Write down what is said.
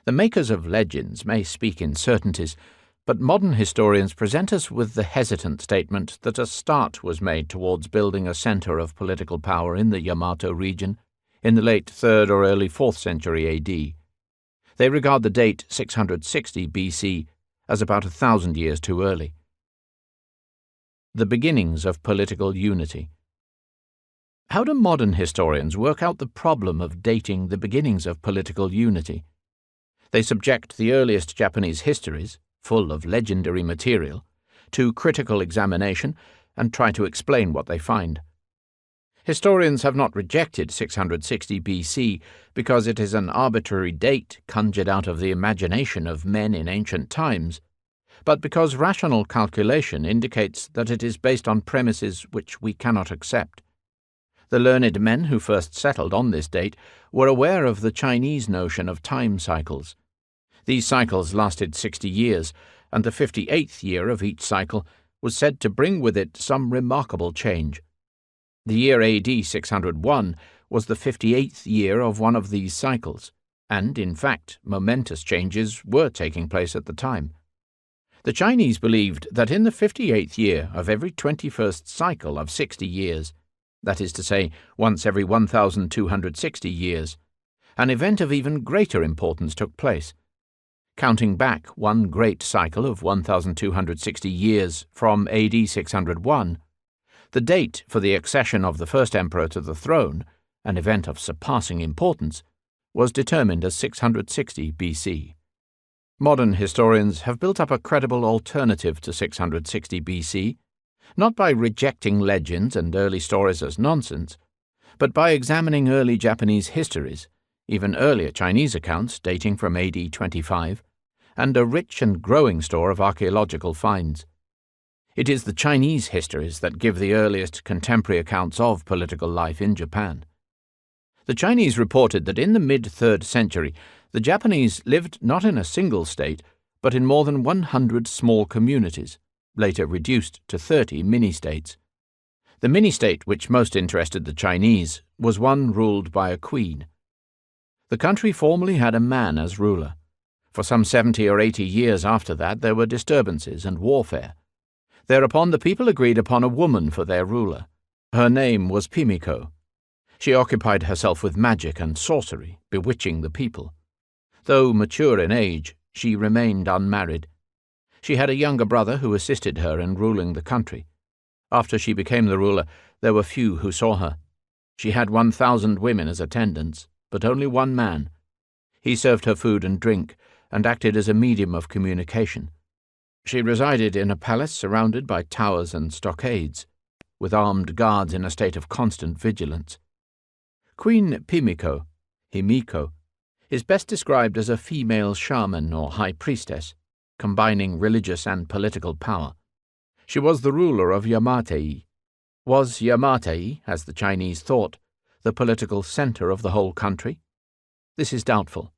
The makers of legends may speak in certainties, but modern historians present us with the hesitant statement that a start was made towards building a centre of political power in the Yamato region in the late 3rd or early 4th century AD. They regard the date 660 BC as about 1,000 years too early. The beginnings of political unity. How do modern historians work out the problem of dating the beginnings of political unity? They subject the earliest Japanese histories, full of legendary material, to critical examination and try to explain what they find. Historians have not rejected 660 BC because it is an arbitrary date conjured out of the imagination of men in ancient times, but because rational calculation indicates that it is based on premises which we cannot accept. The learned men who first settled on this date were aware of the Chinese notion of time cycles. These cycles lasted 60 years, and the 58th year of each cycle was said to bring with it some remarkable change. The year AD 601 was the 58th year of one of these cycles, and, in fact, momentous changes were taking place at the time. The Chinese believed that in the 58th year of every 21st cycle of 60 years, that is to say, once every 1,260 years, an event of even greater importance took place. Counting back one great cycle of 1,260 years from AD 601, the date for the accession of the first emperor to the throne, an event of surpassing importance, was determined as 660 BC. Modern historians have built up a credible alternative to 660 BC, not by rejecting legends and early stories as nonsense, but by examining early Japanese histories, even earlier Chinese accounts dating from AD 25, and a rich and growing store of archaeological finds. It is the Chinese histories that give the earliest contemporary accounts of political life in Japan. The Chinese reported that in the mid-3rd century, the Japanese lived not in a single state, but in more than 100 small communities, later reduced to 30 mini-states. The mini-state which most interested the Chinese was one ruled by a queen. The country formerly had a man as ruler. For some 70 or 80 years after that there were disturbances and warfare. Thereupon the people agreed upon a woman for their ruler. Her name was Pimiko. She occupied herself with magic and sorcery, bewitching the people. Though mature in age, she remained unmarried. She had a younger brother who assisted her in ruling the country. After she became the ruler, there were few who saw her. She had 1,000 women as attendants, but only one man. He served her food and drink, and acted as a medium of communication. She resided in a palace surrounded by towers and stockades, with armed guards in a state of constant vigilance. Queen Pimiko, Himiko, is best described as a female shaman or high priestess, combining religious and political power. She was the ruler of Yamato. Was Yamato, as the Chinese thought, the political center of the whole country? This is doubtful.